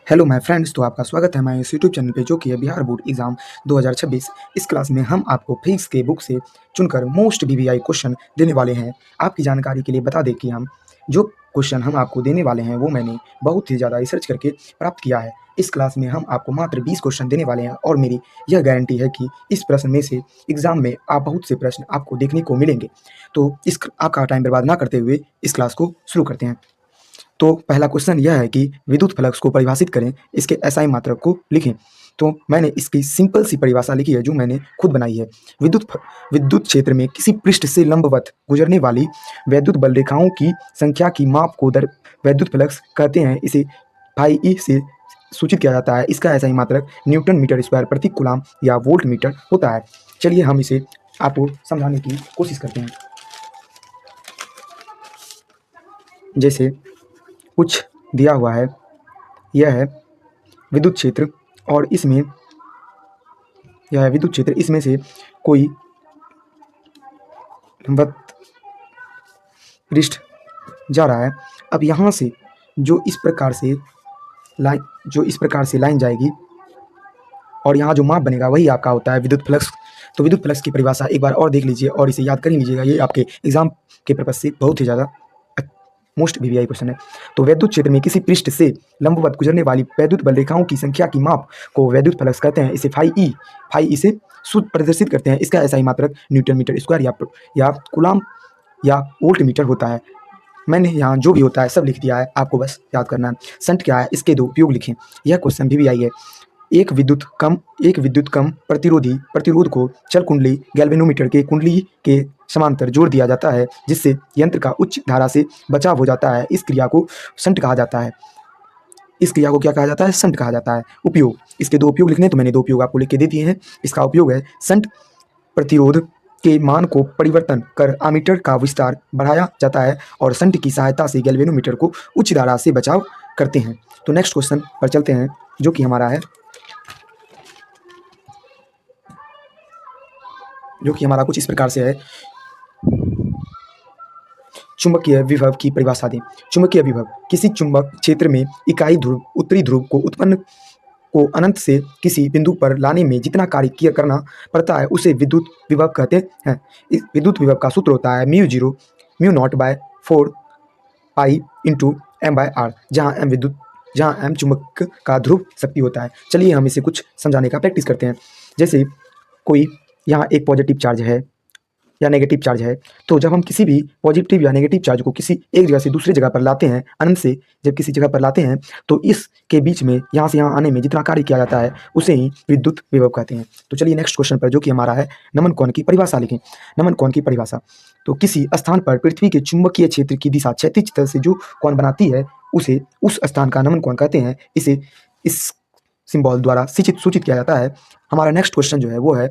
Hello my friends, तो आपका स्वागत है हमारे इस यूट्यूब चैनल पे जो कि है बिहार बोर्ड एग्जाम 2026। इस क्लास में हम आपको फिजिक्स के बुक से चुनकर मोस्ट वीवीआई क्वेश्चन देने वाले हैं। आपकी जानकारी के लिए बता दें कि हम जो क्वेश्चन हम आपको देने वाले हैं वो मैंने बहुत ही ज़्यादा रिसर्च करके प्राप्त किया है। इस क्लास में हम आपको मात्र 20 क्वेश्चन देने वाले हैं और मेरी यह गारंटी है कि इस प्रश्न में से एग्जाम में आप बहुत से प्रश्न आपको देखने को मिलेंगे। तो इस आपका टाइम बर्बाद ना करते हुए इस क्लास को शुरू करते हैं। तो पहला क्वेश्चन यह है कि विद्युत फ्लक्स को परिभाषित करें, इसके एसआई मात्रक को लिखें। तो मैंने इसकी सिंपल सी परिभाषा लिखी है जो मैंने खुद बनाई है। विद्युत क्षेत्र में किसी पृष्ठ से लंबवत गुजरने वाली वैद्युत बल रेखाओं की संख्या की माप को दर वैद्युत फ्लक्स कहते हैं। इसे फाई ई से सूचित किया जाता है। इसका एसआई मात्रक न्यूटन मीटर स्क्वायर प्रति कूलम या वोल्ट मीटर होता है। चलिए हम इसे आपको समझाने की कोशिश करते हैं। जैसे कुछ दिया हुआ है, यह है विद्युत क्षेत्र और इसमें यह है विद्युत क्षेत्र, इसमें से कोई लंबवत पृष्ठ जा रहा है। अब यहाँ से जो इस प्रकार से लाइन जाएगी और यहाँ जो माप बनेगा वही आपका होता है विद्युत फ्लक्स। तो विद्युत फ्लक्स की परिभाषा एक बार और देख लीजिए और इसे याद कर लीजिएगा। ये आपके एग्जाम के पर्पज से बहुत ही ज़्यादा मोस्ट वीवीआई क्वेश्चन है। तो वैद्युत क्षेत्र में किसी पृष्ठ से लंबवत गुजरने वाली वैद्युत बल रेखाओं की संख्या की माप को वैद्युत फ्लक्स कहते हैं। इसे फाई ई से शुद्ध प्रदर्शित करते हैं। इसका एसआई मात्रक न्यूटन मीटर स्क्वायर या कूलम या वोल्ट मीटर होता है। मैंने यहाँ जो भी होता है सब लिख दिया है, आपको बस याद करना है। संट क्या है, इसके दो उपयोग लिखें। यह क्वेश्चन वीवीआई है। एक विद्युत कम प्रतिरोध को चल कुंडली गैल्वेनोमीटर के कुंडली के समांतर जोड़ दिया जाता है, जिससे यंत्र का उच्च धारा से बचाव हो जाता है। इस क्रिया को शंट कहा जाता है। इस क्रिया को क्या कहा जाता है? शंट कहा जाता है। उपयोग, इसके दो उपयोग लिखने, तो मैंने दो उपयोग आपको लिख के दे दिए हैं। इसका उपयोग है शंट प्रतिरोध के मान को परिवर्तन कर आमीटर का विस्तार बढ़ाया जाता है और शंट की सहायता से गैल्वेनोमीटर को उच्च धारा से बचाव करते हैं। तो नेक्स्ट क्वेश्चन पर चलते हैं जो कि हमारा है, जो कि हमारा कुछ इस प्रकार से है। चुंबकीय विभव की परिभाषा दें। चुंबकीय विभव, किसी चुंबक क्षेत्र में इकाई ध्रुव उत्तरी ध्रुव को अनंत से किसी बिंदु पर लाने में जितना कार्य करना पड़ता है उसे विद्युत विभव कहते हैं। इस विद्युत विभव का सूत्र होता है mu naught by 4 pi into m by r, जहाँ एम चुंबक का ध्रुव शक्ति होता है। चलिए हम इसे कुछ समझाने का प्रैक्टिस करते हैं। जैसे कोई यहाँ एक पॉजिटिव चार्ज है या नेगेटिव चार्ज है, तो जब हम किसी भी पॉजिटिव या नेगेटिव चार्ज को किसी एक जगह से दूसरी जगह पर लाते हैं, अनंत से जब किसी जगह पर लाते हैं, तो इसके बीच में यहाँ से यहाँ आने में जितना कार्य किया जाता है उसे ही विद्युत विभव कहते हैं। तो चलिए नेक्स्ट क्वेश्चन पर, जो कि हमारा है नमन कोण की परिभाषा लिखें। नमन कोण की परिभाषा, तो किसी स्थान पर पृथ्वी के चुंबकीय क्षेत्र की दिशा क्षैतिज तल से जो कोण बनाती है उसे उस स्थान का नमन कोण कहते हैं। इसे इस सिंबल द्वारा सूचित किया जाता है। हमारा नेक्स्ट क्वेश्चन जो है वो है,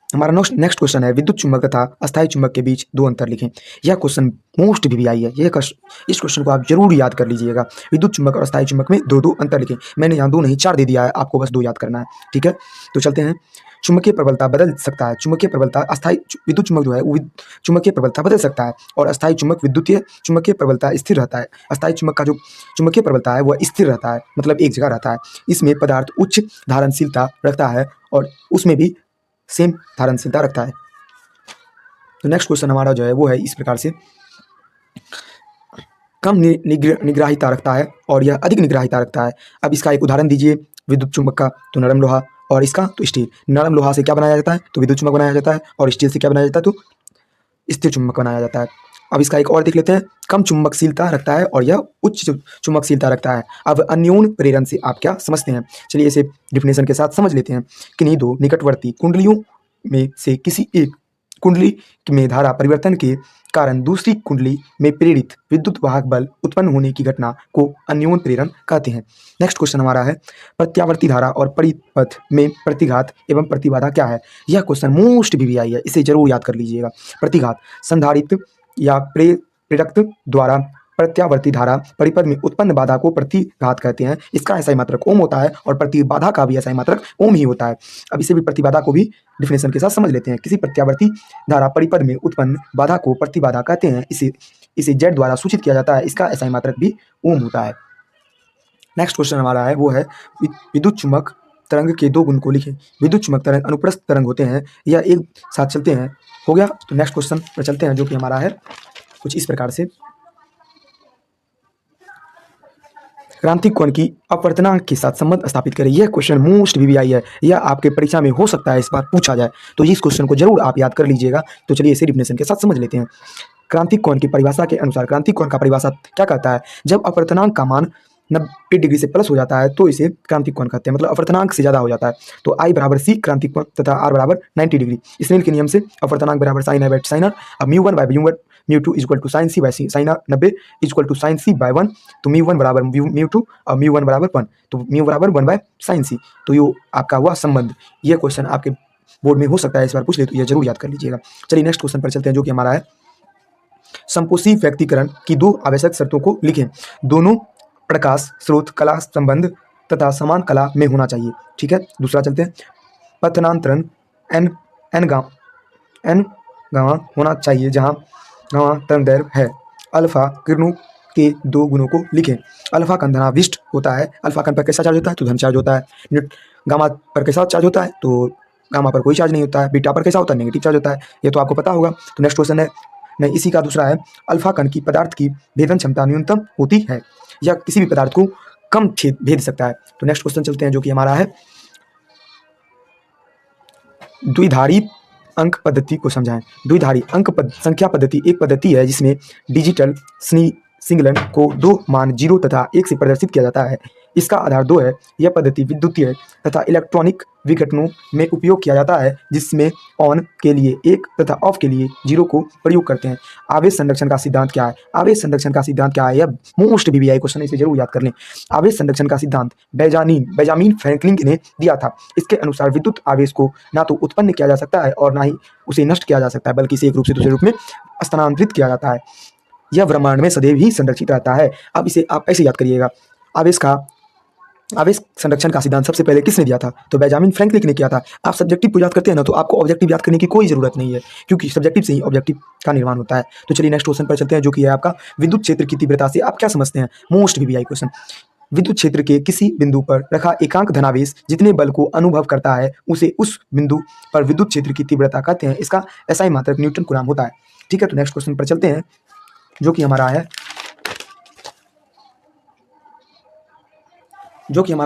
हमारा नेक्स्ट क्वेश्चन है विद्युत चुंबक तथा अस्थायी चुंबक के बीच दो अंतर लिखें। यह क्वेश्चन मोस्ट वीवीआई है। इस क्वेश्चन को आप जरूर याद कर लीजिएगा। विद्युत चुंबक और अस्थायी चुंबक में दो अंतर लिखें। मैंने यहाँ दो नहीं 4 दे दिया है, आपको बस 2 याद करना है, ठीक है। तो चलते हैं। चुंबकीय प्रबलता बदल सकता है। चुंबकीय प्रबलता अस्थायी विद्युत चुंबक जो है वो चुंबकीय प्रबलता बदल सकता है और अस्थायी चुंबक विद्युतीय चुंबकीय प्रबलता स्थिर रहता है। अस्थायी चुंबक का जो चुंबकीय प्रबलता है वह स्थिर रहता है, मतलब एक जगह रहता है। इसमें पदार्थ उच्च धारणशीलता रखता है और उसमें भी सेम धारणशीलता रखता है। तो नेक्स्ट क्वेश्चन हमारा जो है वो है इस प्रकार से, कम निग्राहिता रखता है और यह अधिक निग्राहिता रखता है। अब इसका एक उदाहरण दीजिए। विद्युत चुंबक का तो नरम लोहा और इसका तो स्टील। नरम लोहा से क्या बनाया जाता है? तो विद्युत चुंबक बनाया जाता है और स्टील से क्या बनाया जाता है? तो स्थिर चुंबक बनाया जाता है। अब इसका एक और देख लेते हैं। कम चुंबकशीलता रखता है और यह उच्च चुंबकशीलता रखता है। अब अन्योन प्रेरण से आप क्या समझते हैं? चलिए इसे डिफिनेशन के साथ समझ लेते हैं। किन्हीं दो निकटवर्ती कुंडलियों में से किसी एक कुंडली में धारा परिवर्तन के कारण दूसरी कुंडली में प्रेरित विद्युत वाहक बल उत्पन्न होने की घटना को अन्योन प्रेरण कहते हैं। नेक्स्ट क्वेश्चन हमारा है, प्रत्यावर्ती धारा और परिपथ में प्रतिघात एवं प्रतिबाधा क्या है? यह क्वेश्चन मोस्ट वीवीआई है, इसे जरूर याद कर लीजिएगा। प्रतिघात, संधारित्र या प्रेरक द्वारा प्रत्यावर्ती धारा परिपथ में उत्पन्न बाधा को प्रतिघात कहते हैं। इसका एसआई मात्रक ओम होता है और प्रतिबाधा का भी एसआई मात्रक ओम ही होता है। अब इसे भी प्रतिबाधा को भी डिफिनेशन के साथ समझ लेते हैं। किसी प्रत्यावर्ती धारा परिपथ में उत्पन्न बाधा को प्रतिबाधा कहते हैं। इसे जेड द्वारा सूचित किया जाता है। इसका एसआई मात्रक भी ओम होता है। नेक्स्ट क्वेश्चन हमारा है वो है विद्युत चुम्बक तरंग के दो गुण को लिखें। विद्युत चुम्बक तरंग अनुप्रस्थ तरंग होते हैं या एक साथ चलते हैं। हो गया। तो नेक्स्ट क्वेश्चन पर चलते हैं जो कि हमारा है कुछ इस प्रकार से। क्रांतिक कोण की अपवर्तनांक के साथ संबंध स्थापित करें। यह क्वेश्चन मोस्ट वीवीआई है, यह आपके परीक्षा में हो सकता है इस बार पूछा जाए, तो इस क्वेश्चन को जरूर आप याद कर लीजिएगा। तो चलिए इसे डिफिनेशन के साथ समझ लेते हैं। क्रांतिक कोण की परिभाषा के अनुसार क्रांतिक कोण का परिभाषा क्या कहता है? जब अपवर्तनांक का मान 90 डिग्री से प्लस हो जाता है तो इसे क्रांतिक कोण कहते हैं, मतलब अपवर्तनांक से ज्यादा हो जाता है। तो आई बराबर सी क्रांतिक कोण तथा आर बराबर 90 डिग्री। स्नेल के नियम से अपवर्तनांक बराबर sine i by sine r. अब mu one by mu one mu two equal to sine c by sine r 90 equal to sine c by 1। तो म्यू वन बराबर म्यू टू और म्यू वन बराबर 1, तो म्यू बराबर 1 by sine सी। तो ये आपका हुआ संबंध। यह क्वेश्चन आपके बोर्ड में हो सकता है इस बार पूछ ले, तो यह जरूर याद कर लीजिएगा। चलिए नेक्स्ट क्वेश्चन पर चलते हैं जो कि हमारा है संपोषी व्यक्तिकरण की दो आवश्यक शर्तों को लिखें। दोनों प्रकाश स्रोत कला संबंध तथा समान कला में होना चाहिए। ठीक है, दूसरा चलते हैं पथनांतरण एन एन गामा होना चाहिए जहां गामा तरंगदैर्घ्य है। अल्फा किरणों के दो गुणों को लिखें। अल्फा कण धनाविष्ट होता है। अल्फा कण पर कैसा चार्ज होता है? तो धन चार्ज होता है। गामा पर कैसा चार्ज होता है? तो गामा पर कोई चार्ज नहीं होता है। बीटा पर कैसा होता है? नेगेटिव चार्ज होता है। ये तो आपको पता होगा। तो नेक्स्ट क्वेश्चन है नहीं, इसी का दूसरा है अल्फा कण की पदार्थ की भेदन क्षमता न्यूनतम होती है या किसी भी पदार्थ को कम भेद सकता है। तो नेक्स्ट क्वेश्चन चलते हैं जो कि हमारा है द्विधारी अंक पद्धति को समझाएं। द्विधारी अंक संख्या पद्धति एक पद्धति है जिसमें डिजिटल सिंगलन को दो मान 0 तथा 1 से प्रदर्शित किया जाता है। इसका आधार 2 है। यह पद्धति विद्युतीय तथा इलेक्ट्रॉनिक विघटनों में उपयोग किया जाता है जिसमें ऑन के लिए 1 तथा ऑफ के लिए 0 को प्रयोग करते हैं। आवेश संरक्षण का सिद्धांत क्या है? आवेश संरक्षण का सिद्धांत क्या है? यह मोस्ट वीवीआई क्वेश्चन है, इसे जरूर याद कर लें। आवेश संरक्षण का सिद्धांत बेंजामिन फ्रैंकलिन ने दिया था। इसके अनुसार विद्युत आवेश को ना तो उत्पन्न किया जा सकता है और ना ही उसे नष्ट किया जा सकता है, बल्कि इसे एक रूप से दूसरे रूप में स्थानांतरित किया जाता है। यह ब्रह्मांड में सदैव ही संरक्षित रहता है। अब इसे आप ऐसे याद करिएगा, आवेश संरक्षण का सिद्धांत सबसे पहले किसने दिया था? तो बेंजामिन फ्रैंकलिन ने किया था। आप सब्जेक्टिव को याद करते हैं ना, तो आपको ऑब्जेक्टिव याद करने की कोई जरूरत नहीं है, क्योंकि सब्जेक्टिव से ही ऑब्जेक्टिव का निर्माण होता है। तो चलिए नेक्स्ट क्वेश्चन पर चलते हैं जो कि है आपका विद्युत क्षेत्र की तीव्रता से आप क्या समझते हैं? Most VVI question. विद्युत क्षेत्र के किसी बिंदु पर रखा एकांक धनावेश जितने बल को अनुभव करता है उसे उस बिंदु पर विद्युत क्षेत्र की तीव्रता कहते हैं। इसका एसआई मात्रक न्यूटन कूलम्ब होता है। ठीक है, तो नेक्स्ट क्वेश्चन पर चलते हैं जो कि हमारा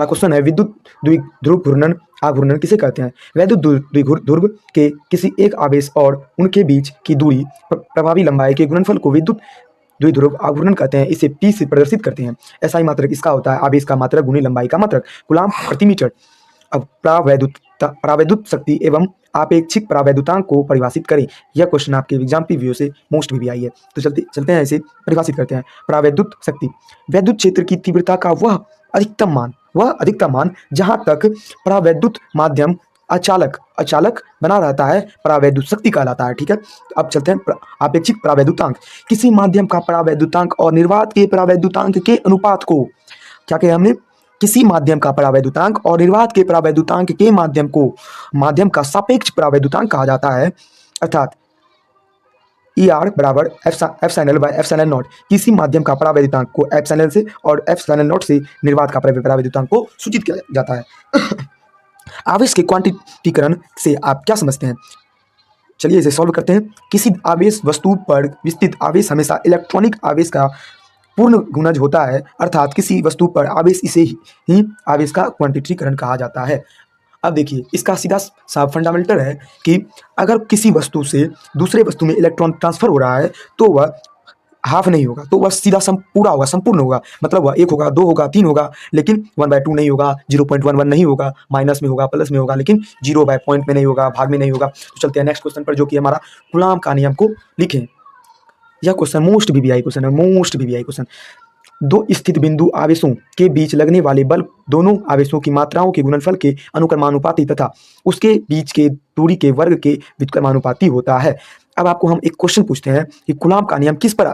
क्वेश्चन है विद्युत द्विध्रुव घूर्णन आघूर्णन किसे कहते हैं? वैद्युत द्विध्रुव के किसी एक आवेश और उनके बीच की दूरी प्रभावी लंबाई के गुणनफल को विद्युत द्विध्रुव आघूर्णन कहते हैं। इसे P से प्रदर्शित करते हैं। एसआई मात्रक इसका होता है आवेश का मात्रक गुनी लंबाई का मात्रक कूलम्ब प्रति मीटर। अब परावैद्युत शक्ति एवं आपेक्षिक परावैद्युतांक को परिभाषित करें। यह क्वेश्चन आपके एग्जाम व्यू से मोस्ट वीवीआई है। तो चलते हैं इसे परिभाषित करते हैं। परावैद्युत शक्ति वैद्युत क्षेत्र की तीव्रता का वह अधिकतम मान जहां तक परावैद्युत माध्यम अचालक बना रहता है परावैद्युत शक्ति कहलाता है। ठीक है, अब चलते हैं आपेक्षिक परावैद्युतांक। किसी माध्यम का परावैद्युतांक और निर्वात के परावैद्युतांक के अनुपात को क्या कहा हमने? किसी माध्यम का परावैद्युतांक और निर्वात के परावैद्युतांक के माध्यम का सापेक्ष परावैद्युतांक कहा जाता है, अर्थात ER बराबर एप्सिलॉन बाय एप्सिलॉन नॉट। किसी माध्यम का परावैद्युतांक को एप्सिलॉन से और एप्सिलॉन नॉट से निर्वात का परावैद्युतांक को सूचित किया जाता है। आवेश के क्वांटिटीकरण से आप क्या समझते हैं? चलिए इसे सॉल्व करते हैं। किसी आवेश वस्तु पर विस्तृत आवेश हमेशा इलेक्ट्रॉनिक आवेश का पूर्ण गुणज होता है, अर्थात किसी वस्तु पर आवेश इसे ही आवेश का क्वांटिटीकरण कहा जाता है। अब देखिए इसका सीधा साफ फंडामेंटल है कि अगर किसी वस्तु से दूसरे वस्तु में इलेक्ट्रॉन ट्रांसफर हो रहा है तो वह हाफ नहीं होगा, तो वह सीधा पूरा होगा, संपूर्ण होगा। मतलब वह 1 होगा, 2 होगा, 3 होगा, लेकिन 1/2 नहीं होगा, 0.11 नहीं होगा, माइनस में होगा, प्लस में होगा, लेकिन 0 बाय पॉइंट में नहीं होगा, भाग में नहीं होगा। तो चलते हैं नेक्स्ट क्वेश्चन पर जो कि हमारा कूलम्ब का नियम को लिखें। यह क्वेश्चन मोस्ट वीवीआई क्वेश्चन। दो स्थित बिंदु आवेशों के बीच लगने वाले बल दोनों आवेशों की मात्राओं के गुणनफल के अनुक्रमानुपाती तथा उसके बीच के दूरी के वर्ग के व्युत्क्रमानुपाती होता है। अब आपको हम एक क्वेश्चन पूछते हैं कि कूलम्ब का नियम किस पर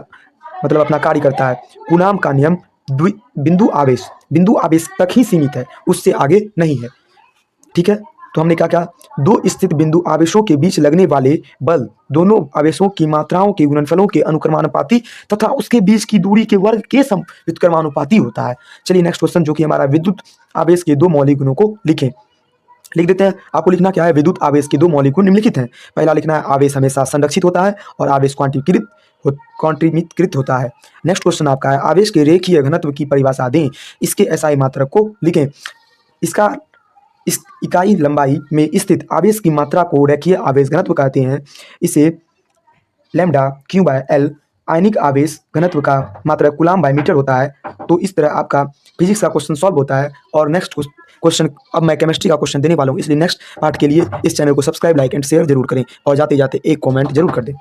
मतलब अपना कार्य करता है? कूलम्ब का नियम बिंदु आवेश तक ही सीमित है, उससे आगे नहीं है। ठीक है, तो हमने क्या किया, दो स्थित बिंदु आवेशों के बीच लगने वाले बल दोनों आवेशों की मात्राओं के गुणनफलों के अनुक्रमानुपाती तथा उसके बीच की दूरी के वर्ग के व्युत्क्रमानुपाती होता है। चलिए नेक्स्ट क्वेश्चन, जो कि हमारा विद्युत आवेश के दो मौलिक गुणों को लिखें। लिख देते हैं। आपको लिखना क्या है, विद्युत आवेश के दो मौलिक गुण निम्नलिखित हैं। पहला लिखना है, आवेश हमेशा संरक्षित होता है और आवेश क्वांटीकृत होता है। नेक्स्ट क्वेश्चन आपका है, आवेश के रेखीय घनत्व की परिभाषा दें। इसके एसआई मात्रक को लिखें। इसका इस इकाई लंबाई में स्थित आवेश की मात्रा को रेखीय आवेश घनत्व कहते हैं। इसे लैम्डा क्यू बाय एल आयनिक आवेश घनत्व का मात्रक कूलाम बाय मीटर होता है। तो इस तरह आपका फिजिक्स का क्वेश्चन सॉल्व होता है। और नेक्स्ट क्वेश्चन, अब मैं केमिस्ट्री का क्वेश्चन देने वाला हूँ, इसलिए नेक्स्ट पार्ट के लिए इस चैनल को सब्सक्राइब, लाइक एंड शेयर जरूर करें और जाते जाते एक कमेंट जरूर कर दें।